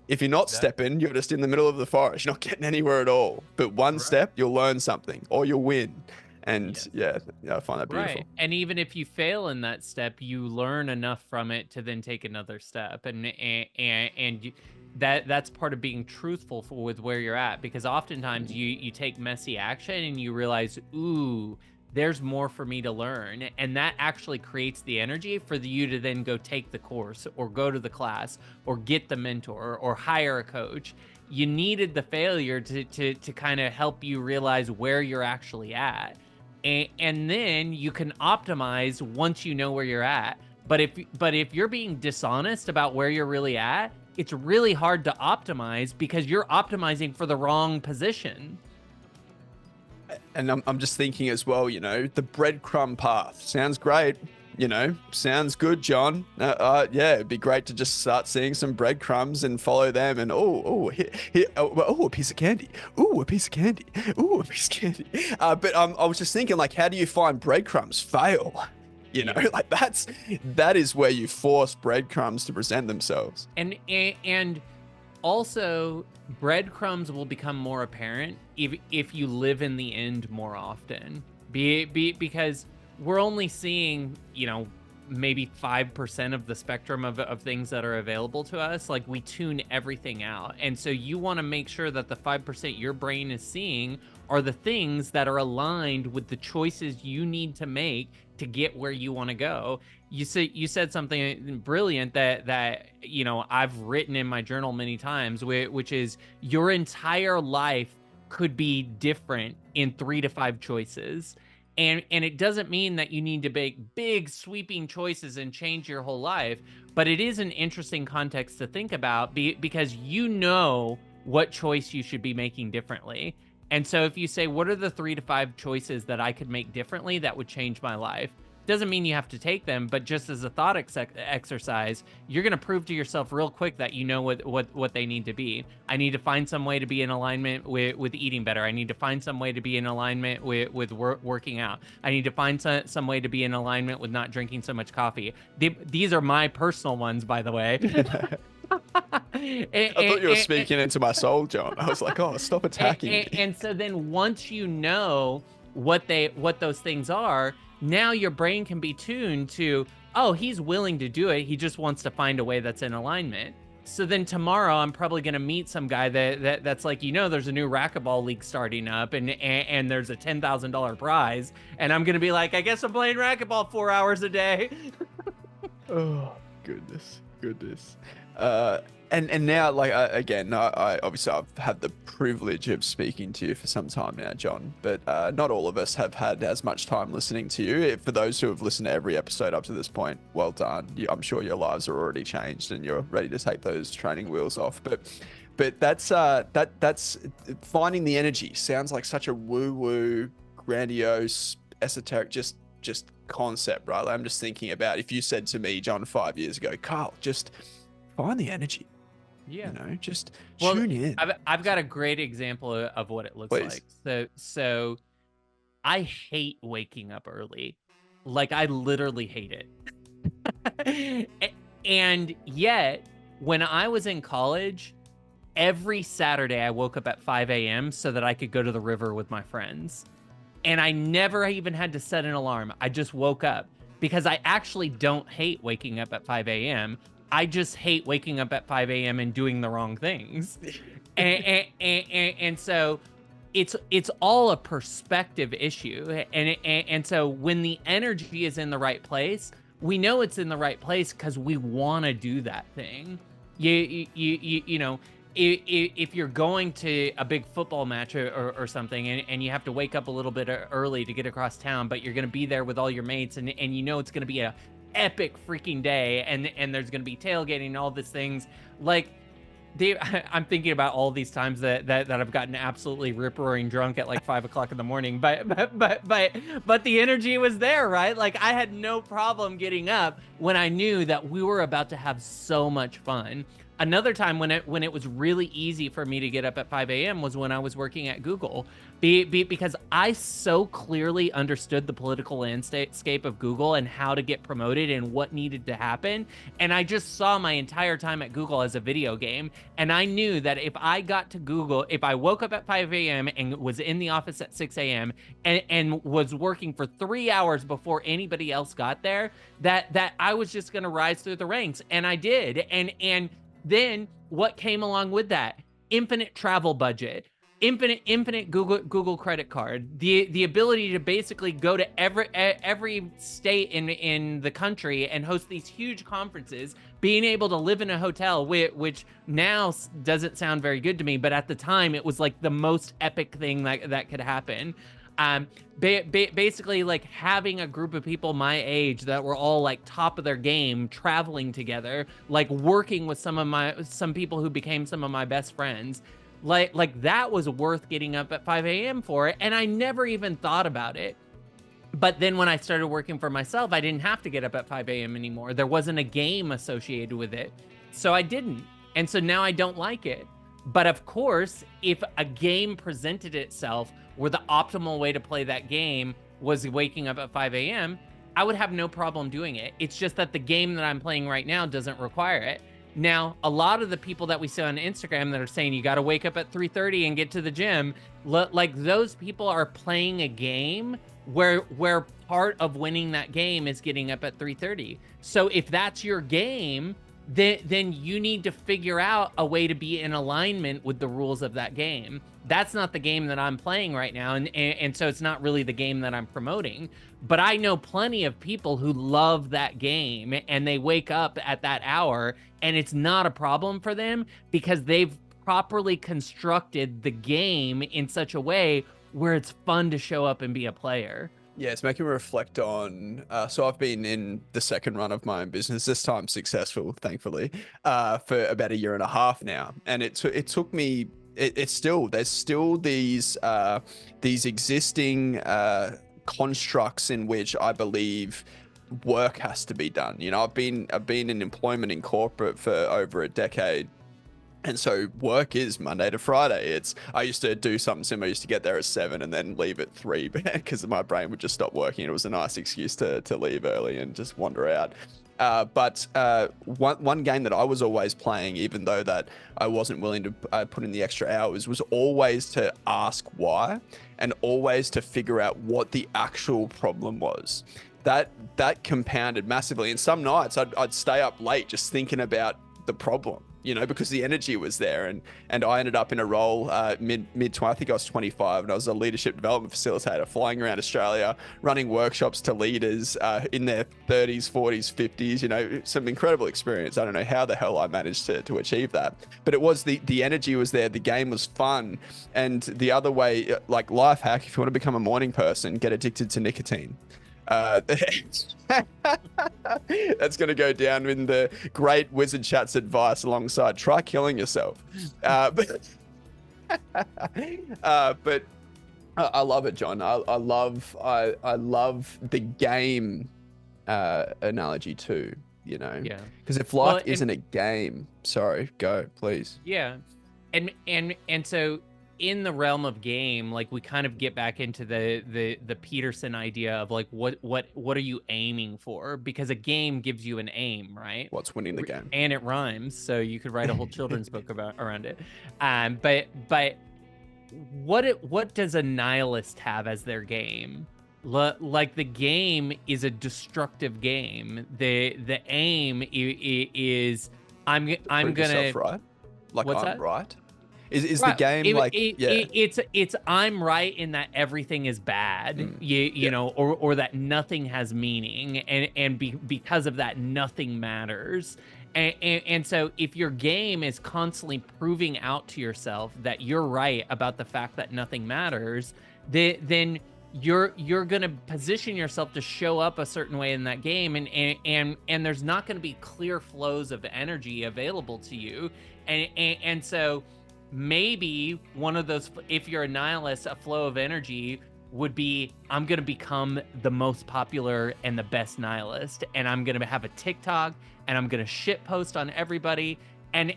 If you're not stepping, you're just in the middle of the forest. You're not getting anywhere at all. But one step, you'll learn something, or you'll win. And yeah, I find that beautiful. Right. And even if you fail in that step, you learn enough from it to then take another step. That's part of being truthful with where you're at, because oftentimes you take messy action and you realize, ooh, there's more for me to learn, and that actually creates the energy for you to then go take the course, or go to the class, or get the mentor, or hire a coach. You needed the failure to kind of help you realize where you're actually at, and then you can optimize once you know where you're at. But if you're being dishonest about where you're really at, it's really hard to optimize, because you're optimizing for the wrong position. And I'm just thinking as well, you know, the breadcrumb path sounds great. You know, sounds good, John. Yeah, it'd be great to just start seeing some breadcrumbs and follow them. And a piece of candy. A piece of candy. A piece of candy. But I was just thinking, like, how do you find breadcrumbs fail? You know, like that is where you force breadcrumbs to present themselves. And also, breadcrumbs will become more apparent if you live in the end more often. Because we're only seeing, you know, maybe 5% of the spectrum of things that are available to us. Like, we tune everything out. And so you want to make sure that the 5% your brain is seeing are the things that are aligned with the choices you need to make to get where you want to go. You said something brilliant that you know, I've written in my journal many times, which is your entire life could be different in 3 to 5 choices. And it doesn't mean that you need to make big sweeping choices and change your whole life, but it is an interesting context to think about because you know what choice you should be making differently. And so if you say, what are the 3 to 5 choices that I could make differently that would change my life? Doesn't mean you have to take them, but just as a thought exercise, you're going to prove to yourself real quick that you know what they need to be. I need to find some way to be in alignment with eating better. I need to find some way to be in alignment with working out. I need to find some way to be in alignment with not drinking so much coffee. These are my personal ones, by the way. I thought you were speaking into my soul, John. I was like, oh, stop attacking me. And so then once you know what those things are, now your brain can be tuned to, oh, he's willing to do it. He just wants to find a way that's in alignment. So then tomorrow I'm probably going to meet some guy that's like, you know, there's a new racquetball league starting up and there's a $10,000 prize. And I'm going to be like, I guess I'm playing racquetball 4 hours a day. Oh, goodness. And now, like, again, I obviously I've had the privilege of speaking to you for some time now, John, but not all of us have had as much time listening to you. For those who have listened to every episode up to this point, well done. I'm sure your lives are already changed and you're ready to take those training wheels off. But that's finding the energy. Sounds like such a woo-woo, grandiose, esoteric, just concept, right? Like, I'm just thinking about if you said to me, John, 5 years ago, Karl, just find the energy. Yeah. You know, just tune in. I've got a great example of what it looks Please. like. So I hate waking up early. Like, I literally hate it. And yet, when I was in college, every Saturday I woke up at 5 a.m. so that I could go to the river with my friends. And I never even had to set an alarm. I just woke up because I actually don't hate waking up at 5 a.m. I just hate waking up at 5 a.m. and doing the wrong things. and so it's all a perspective issue. And so when the energy is in the right place, we know it's in the right place because we want to do that thing. You know, if you're going to a big football match or something and you have to wake up a little bit early to get across town, but you're going to be there with all your mates and you know it's going to be a epic freaking day and there's going to be tailgating and all these things, like I'm thinking about all these times that I've gotten absolutely rip-roaring drunk at like 5 o'clock in the morning, but the energy was there, right? Like, I had no problem getting up when I knew that we were about to have so much fun. Another time when it was really easy for me to get up at 5 a.m. was when I was working at Google, because I so clearly understood the political landscape of Google and how to get promoted and what needed to happen. And I just saw my entire time at Google as a video game. And I knew that if I got to Google, if I woke up at 5 a.m. and was in the office at 6 a.m. and was working for 3 hours before anybody else got there, that I was just going to rise through the ranks. And I did. And then what came along with that? Infinite travel budget, infinite Google credit card, the ability to basically go to every state in the country and host these huge conferences, being able to live in a hotel, which now doesn't sound very good to me, but at the time it was like the most epic thing that could happen. Basically, like, having a group of people my age that were all like top of their game, traveling together, like working with some people who became some of my best friends. Like that was worth getting up at 5 a.m. for, and I never even thought about it. But then when I started working for myself, I didn't have to get up at 5 a.m. anymore. There wasn't a game associated with it. So I didn't. And so now I don't like it. But of course, if a game presented itself where the optimal way to play that game was waking up at 5 a.m., I would have no problem doing it. It's just that the game that I'm playing right now doesn't require it. Now, a lot of the people that we see on Instagram that are saying you got to wake up at 3:30 and get to the gym, like those people are playing a game where part of winning that game is getting up at 3:30. So if that's your game, then you need to figure out a way to be in alignment with the rules of that game. That's not the game that I'm playing right now, and so it's not really the game that I'm promoting. But I know plenty of people who love that game, and they wake up at that hour, and it's not a problem for them because they've properly constructed the game in such a way where it's fun to show up and be a player. Yeah, it's making me reflect on. So I've been in the second run of my own business, this time successful, thankfully, for about 1.5 years now, and it took me. It's still there's still these existing constructs in which I believe work has to be done. You know, I've been in employment in corporate for over a decade. And so work is Monday to Friday. I used to do something similar. I used to get there at 7 and then leave at 3 because my brain would just stop working. It was a nice excuse to leave early and just wander out. But one game that I was always playing, even though that I wasn't willing to put in the extra hours, was always to ask why and always to figure out what the actual problem was. That compounded massively. And some nights I'd stay up late just thinking about the problem, you know, because the energy was there. And I ended up in a role mid I think I was 25, and I was a leadership development facilitator flying around Australia, running workshops to leaders in their 30s, 40s, 50s, you know, some incredible experience. I don't know how the hell I managed to achieve that, but it was the energy was there. The game was fun. And the other way, like life hack, if you want to become a morning person, get addicted to nicotine. That's going to go down in the great Wizard Chat's advice alongside try killing yourself. But I love it, John. I love the game analogy too, you know? Yeah. Because if life isn't a game, sorry, go, please. Yeah. And so in the realm of game, like we kind of get back into the Peterson idea of like what are you aiming for? Because a game gives you an aim, right? What's winning the game? And it rhymes, so you could write a whole children's book around it. But what does a nihilist have as their game? Like the game is a destructive game. The aim is I'm gonna yourself right. Like what's I'm that? right. Is the game it's I'm right in that everything is bad, you know, or that nothing has meaning, and because of that nothing matters, and so if your game is constantly proving out to yourself that you're right about the fact that nothing matters, then you're gonna position yourself to show up a certain way in that game, and there's not gonna be clear flows of energy available to you, and so maybe one of those, if you're a nihilist, a flow of energy would be, I'm going to become the most popular and the best nihilist, and I'm going to have a TikTok, and I'm going to shit post on everybody. And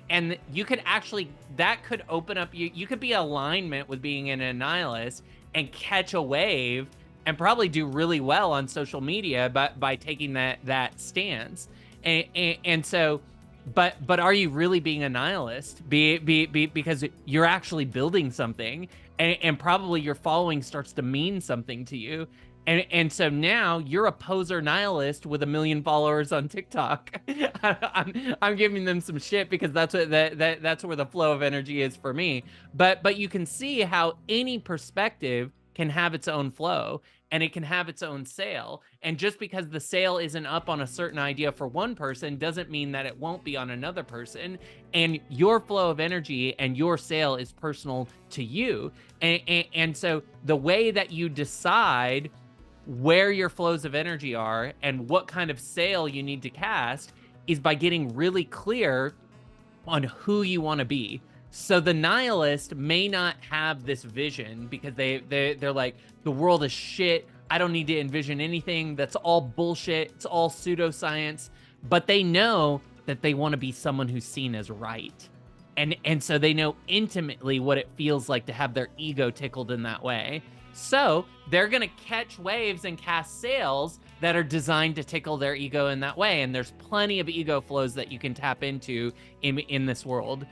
you could actually, that could open up, you could be in alignment with being in a nihilist and catch a wave and probably do really well on social media by taking that stance. And so, but are you really being a nihilist? Because you're actually building something, and probably your following starts to mean something to you, and so now you're a poser nihilist with 1 million followers on TikTok. I'm giving them some shit because that's what that's where the flow of energy is for me. But you can see how any perspective can have its own flow, and it can have its own sale. And just because the sale isn't up on a certain idea for one person doesn't mean that it won't be on another person. And your flow of energy and your sale is personal to you. And so the way that you decide where your flows of energy are and what kind of sale you need to cast is by getting really clear on who you want to be. So the nihilist may not have this vision because they're like, the world is shit. I don't need to envision anything. That's all bullshit. It's all pseudoscience. But they know that they want to be someone who's seen as right. And so they know intimately what it feels like to have their ego tickled in that way. So they're going to catch waves and cast sails that are designed to tickle their ego in that way. And there's plenty of ego flows that you can tap into in this world.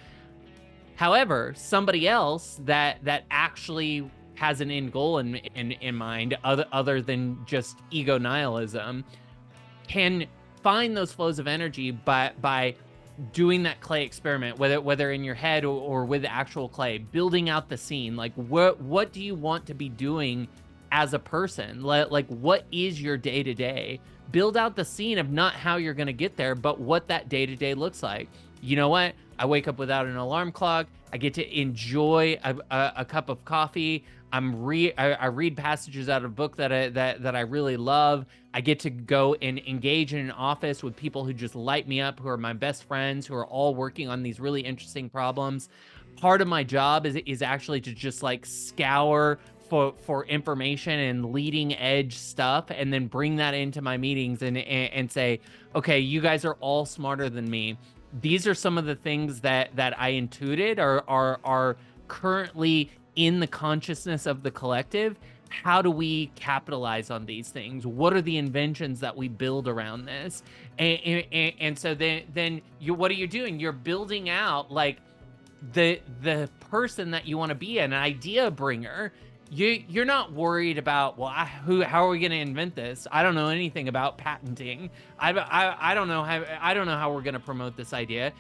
However, somebody else that actually has an end goal in mind, other than just ego nihilism, can find those flows of energy by doing that clay experiment, whether in your head or with actual clay, building out the scene. Like, what do you want to be doing as a person? Like, what is your day-to-day? Build out the scene of not how you're going to get there, but what that day-to-day looks like. You know what? I wake up without an alarm clock. I get to enjoy a cup of coffee. I read passages out of a book that I really love. I get to go and engage in an office with people who just light me up, who are my best friends, who are all working on these really interesting problems. Part of my job is actually to just like scour for information and leading edge stuff, and then bring that into my meetings and say, okay, you guys are all smarter than me. These are some of the things that I intuited are currently in the consciousness of the collective. How do we capitalize on these things? What are the inventions that we build around this? And so then what are you doing? You're building out like the person that you want to be, an idea bringer. You're not worried about, well, how are we going to invent this? I don't know anything about patenting. I don't know how we're going to promote this idea.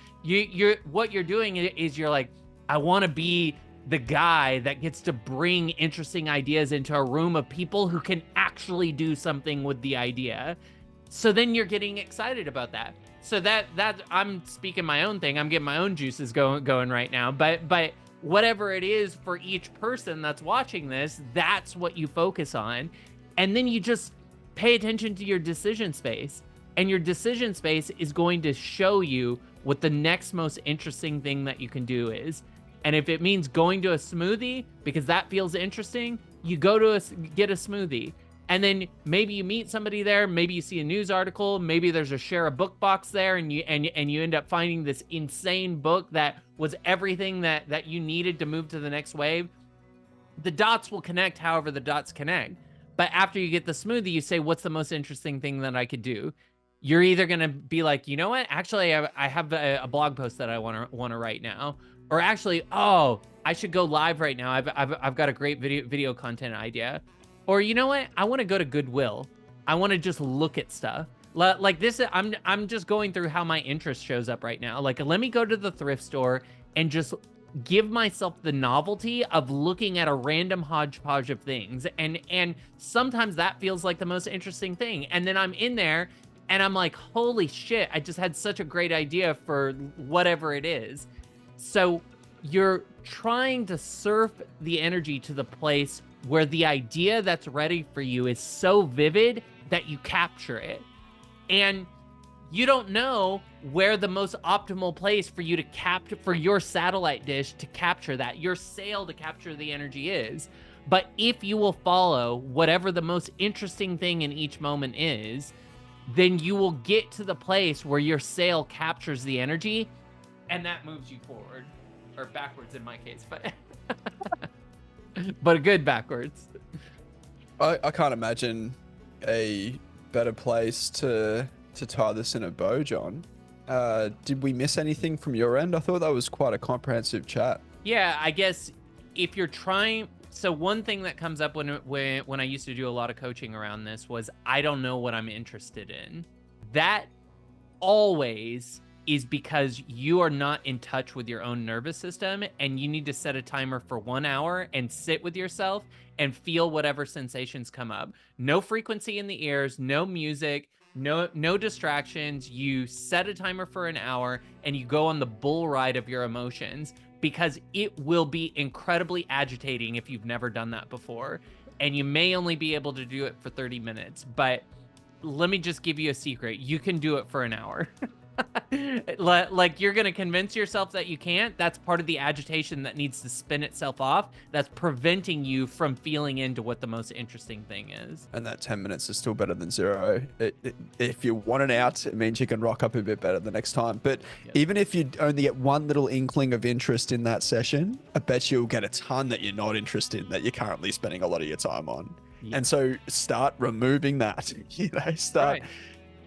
What you're doing is you're like, I want to be the guy that gets to bring interesting ideas into a room of people who can actually do something with the idea. So then you're getting excited about that. So that I'm speaking my own thing. I'm getting my own juices going right now. But whatever it is for each person that's watching this, that's what you focus on. And then you just pay attention to your decision space. And your decision space is going to show you what the next most interesting thing that you can do is. And if it means going to a smoothie because that feels interesting, you go to get a smoothie. And then maybe you meet somebody there, maybe you see a news article, maybe there's a share a book box there, and you end up finding this insane book that was everything that you needed to move to the next wave. The dots will connect however the dots connect. But after you get the smoothie, you say, what's the most interesting thing that I could do? You're either going to be like, you know what? Actually, I have a blog post that I want to write now. Or actually, oh, I should go live right now. I've got a great video content idea. Or you know what? I want to go to Goodwill. I want to just look at stuff. Like this, I'm just going through how my interest shows up right now. Like, let me go to the thrift store and just give myself the novelty of looking at a random hodgepodge of things. And sometimes that feels like the most interesting thing. And then I'm in there and I'm like, holy shit, I just had such a great idea for whatever it is. So you're trying to surf the energy to the place where the idea that's ready for you is so vivid that you capture it. And you don't know where the most optimal place for you to capture, for your satellite dish to capture that, your sail to capture the energy is. But if you will follow whatever the most interesting thing in each moment is, then you will get to the place where your sail captures the energy, and that moves you forward, or backwards in my case, but but good backwards. I can't imagine a better place to tie this in a bow, John. Did we miss anything from your end? I thought that was quite a comprehensive chat. Yeah, I guess if you're trying, so one thing that comes up when I used to do a lot of coaching around this was, I don't know what I'm interested in. That always is because you are not in touch with your own nervous system, and you need to set a timer for 1 hour and sit with yourself and feel whatever sensations come up. No frequency in the ears, no music, no distractions. You set a timer for an hour and you go on the bull ride of your emotions, because it will be incredibly agitating if you've never done that before. And you may only be able to do it for 30 minutes, but let me just give you a secret. You can do it for an hour. Like you're going to convince yourself that you can't. That's part of the agitation that needs to spin itself off. That's preventing you from feeling into what the most interesting thing is. And that 10 minutes is still better than zero. If you want an out, it means you can rock up a bit better the next time. But even if you only get one little inkling of interest in that session, I bet you'll get a ton that you're not interested in, that you're currently spending a lot of your time on. And so start removing that, start.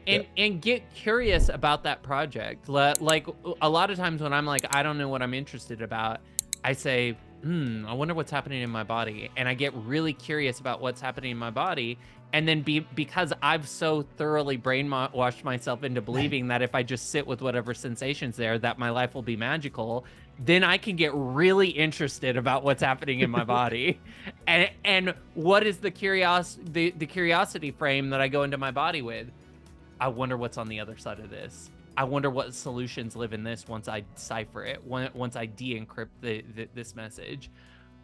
Right. And get curious about that project. Like a lot of times when I'm like, I don't know what I'm interested about, I say, I wonder what's happening in my body. And I get really curious about what's happening in my body. And then because I've so thoroughly brainwashed myself into believing that if I just sit with whatever sensations there, that my life will be magical, then I can get really interested about what's happening in my body. And what is the curiosity frame that I go into my body with? I wonder what's on the other side of this. I wonder what solutions live in this once I decipher it, once I de-encrypt this message.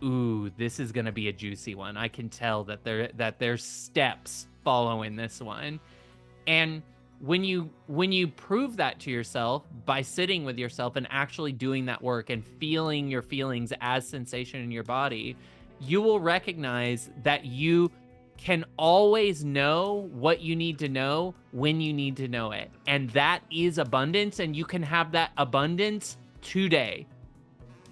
Ooh, this is gonna be a juicy one. I can tell that there's steps following this one. And when you prove that to yourself by sitting with yourself and actually doing that work and feeling your feelings as sensation in your body, you will recognize that you can always know what you need to know when you need to know it. And that is abundance, and you can have that abundance today.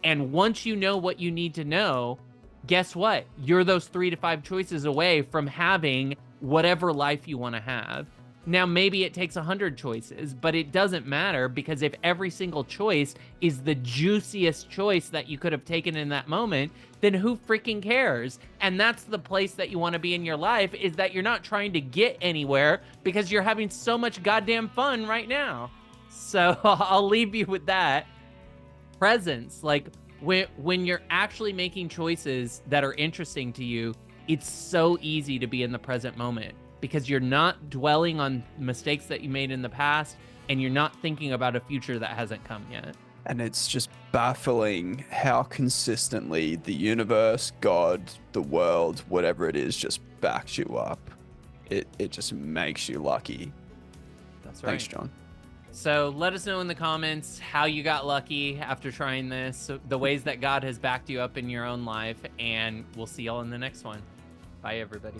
And once you know what you need to know, guess what? You're those 3 to 5 choices away from having whatever life you want to have. Now, maybe it takes 100 choices, but it doesn't matter, because if every single choice is the juiciest choice that you could have taken in that moment, then who freaking cares? And that's the place that you want to be in your life, is that you're not trying to get anywhere because you're having so much goddamn fun right now. So I'll leave you with that. Presence, like when you're actually making choices that are interesting to you, it's so easy to be in the present moment, because you're not dwelling on mistakes that you made in the past, and you're not thinking about a future that hasn't come yet. And it's just baffling how consistently the universe, God, the world, whatever it is, just backs you up. It just makes you lucky. That's right. Thanks, John. So let us know in the comments how you got lucky after trying this, the ways that God has backed you up in your own life, and we'll see y'all in the next one. Bye, everybody.